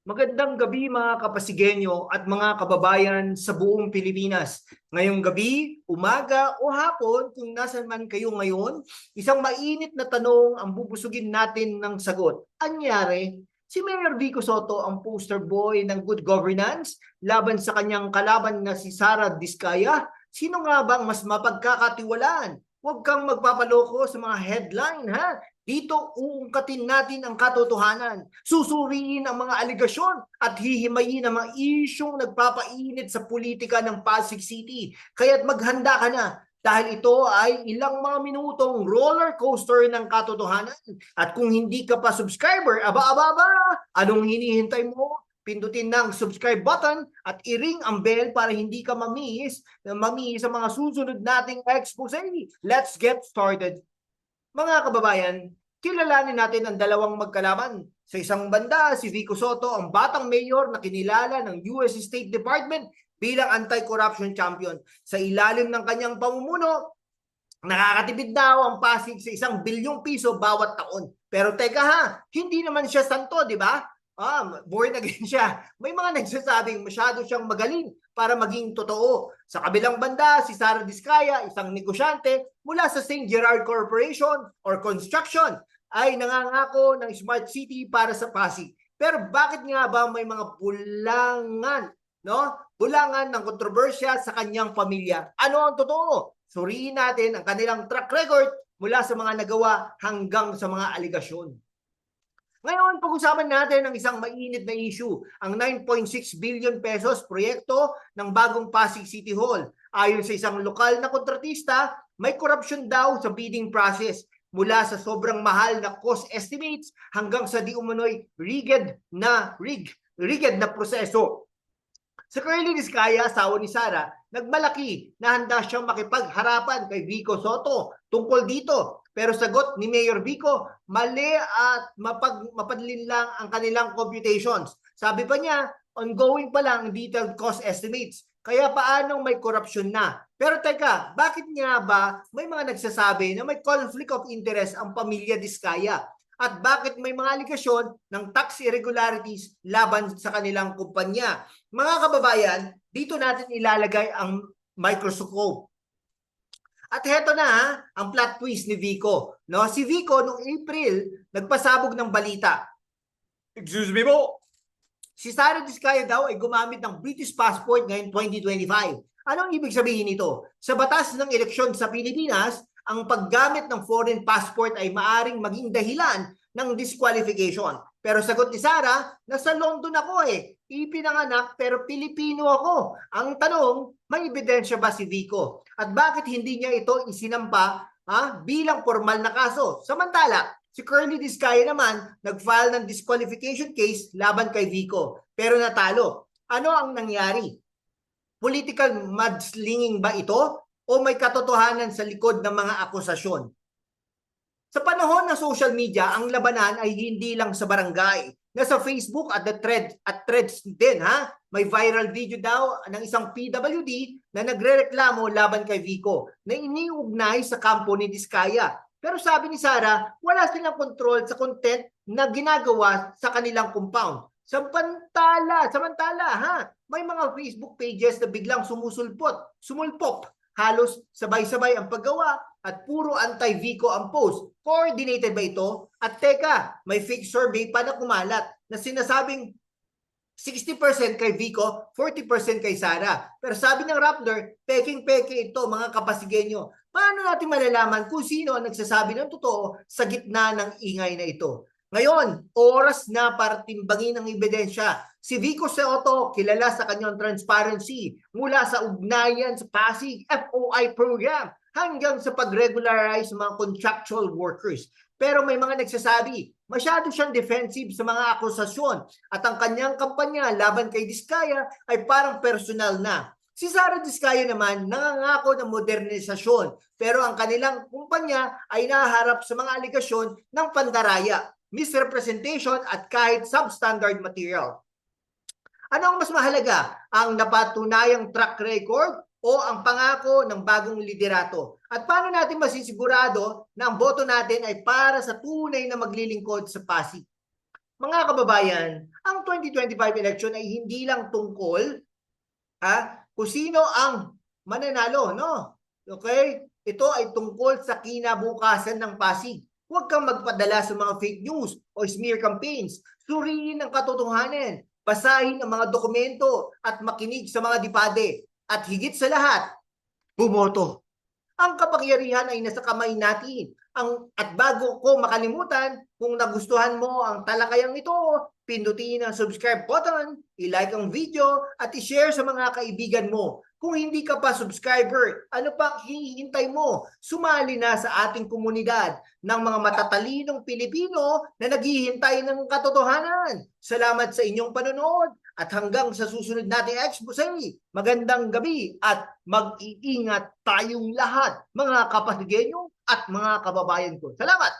Magandang gabi mga kapasigenyo at mga kababayan sa buong Pilipinas. Ngayong gabi, umaga o hapon kung nasan man kayo ngayon, isang mainit na tanong ang bubusugin natin ng sagot. Anyari, si Mayor Vico Soto ang poster boy ng good governance laban sa kanyang kalaban na si Sara Diskaya. Sino nga ba ang mas mapagkakatiwalaan? Huwag kang magpapaloko sa mga headline, ha? Dito uungkatin natin ang katotohanan, susuriin ang mga aligasyon at hihimayin ang mga isyong nagpapainit sa politika ng Pasig City. Kaya't maghanda ka na dahil ito ay ilang mga minutong roller coaster ng katotohanan. At kung hindi ka pa subscriber, anong hinihintay mo? Pindutin ng subscribe button at i-ring ang bell para hindi ka mamiss sa mga susunod nating expose. Let's get started. Mga kababayan, kilalanin natin ang dalawang magkalaban. Sa isang banda, si Vico Soto, ang batang mayor na kinilala ng US State Department bilang anti-corruption champion. Sa ilalim ng kanyang pamumuno, nakakatipid daw ang Pasig sa 1 bilyong piso bawat taon. Pero teka ha, hindi naman siya santo, di ba? Born again siya. May mga nagsasabing masyado siyang magaling para maging totoo. Sa kabilang banda, si Sara Diskaya, isang negosyante mula sa St. Gerard Corporation or Construction, ay nangangako ng smart city para sa Pasig. Pero bakit nga ba may mga bulangan, no? Bulangan ng kontrobersya sa kanyang pamilya? Ano ang totoo? Suriin natin ang kanilang track record mula sa mga nagawa hanggang sa mga aligasyon. Ngayon, pag-usapan natin ang isang mainit na issue, ang 9.6 billion pesos proyekto ng bagong Pasig City Hall. Ayon sa isang lokal na kontratista, may korupsyon daw sa bidding process mula sa sobrang mahal na cost estimates hanggang sa di umano'y rigged na proseso. Sa Curly Diskaya, asawa ni Sara, nagmalaki na handa siyang makipagharapan kay Vico Soto tungkol dito. Pero sagot ni Mayor Vico, mali at mapadlin lang ang kanilang computations. Sabi pa niya, ongoing pa lang detailed cost estimates. Kaya paanong may korupsyon na? Pero teka, bakit nga ba may mga nagsasabi na may conflict of interest ang pamilya Diskaya? At bakit may mga aligasyon ng tax irregularities laban sa kanilang kumpanya? Mga kababayan, dito natin ilalagay ang microscope. At heto na ang plot twist ni Vico. No? Si Vico noong April, nagpasabog ng balita. Excuse me po. Si Sara Diskaya daw ay gumamit ng British passport ngayong 2025. Anong ibig sabihin nito? Sa batas ng eleksyon sa Pilipinas, ang paggamit ng foreign passport ay maaring maging dahilan ng disqualification. Pero sagot ni Sara, nasa London ako ipinanganak pero Pilipino ako. Ang tanong, may ebidensya ba si Vico? At bakit hindi niya ito isinampa bilang formal na kaso? Samantala, si Curly Diskaya naman, nag-file ng disqualification case laban kay Vico. Pero natalo. Ano ang nangyari? Political mudslinging ba ito? O may katotohanan sa likod ng mga akusasyon? Sa panahon ng social media, ang labanan ay hindi lang sa barangay. Nasa Facebook at threads din May viral video daw ng isang PWD na nagrereklamo laban kay Vico na iniugnay sa kampo ni Diskaya. Pero sabi ni Sara, wala silang control sa content na ginagawa sa kanilang compound. Samantala, may mga Facebook pages na biglang sumulpot. Halos sabay-sabay ang paggawa at puro anti-Vico ang post. Coordinated ba ito? At teka, may fake survey pa na kumalat na sinasabing 60% kay Vico, 40% kay Sara. Pero sabi ng Rappler, peking-peke ito mga kapasigenyo. Paano natin malalaman kung sino ang nagsasabi ng totoo sa gitna ng ingay na ito? Ngayon, oras na para timbangin ang ebidensya. Si Vico Soto, kilala sa kanyang transparency mula sa ugnayan sa Pasig FOI program hanggang sa pag-regularize mga contractual workers. Pero may mga nagsasabi, masyado siyang defensive sa mga akusasyon at ang kanyang kampanya laban kay Diskaya ay parang personal na. Si Sara Diskaya naman nangangako ng modernisasyon pero ang kanilang kumpanya ay naharap sa mga aligasyon ng pandaraya, misrepresentation at kahit substandard material. Ano ang mas mahalaga? Ang napatunayang track record o ang pangako ng bagong liderato? At paano natin masisigurado na ang boto natin ay para sa tunay na maglilingkod sa Pasig? Mga kababayan, ang 2025 election ay hindi lang tungkol kung sino ang mananalo, no? Okay? Ito ay tungkol sa kinabukasan ng Pasig. Huwag kang magpadala sa mga fake news o smear campaigns. Suriin ang katotohanan, basahin ang mga dokumento at makinig sa mga dipade. At higit sa lahat, bumoto. Ang kapangyarihan ay nasa kamay natin. At bago ko makalimutan, kung nagustuhan mo ang talakayang ito, pindutin ang subscribe button, i-like ang video, at i-share sa mga kaibigan mo. Kung hindi ka pa subscriber, ano pa hihintay mo? Sumali na sa ating komunidad ng mga matatalinong Pilipino na naghihintay ng katotohanan. Salamat sa inyong panonood at hanggang sa susunod nating expose. Magandang gabi at mag-iingat tayong lahat, mga Kapasigenyo at mga kababayan ko. Salamat!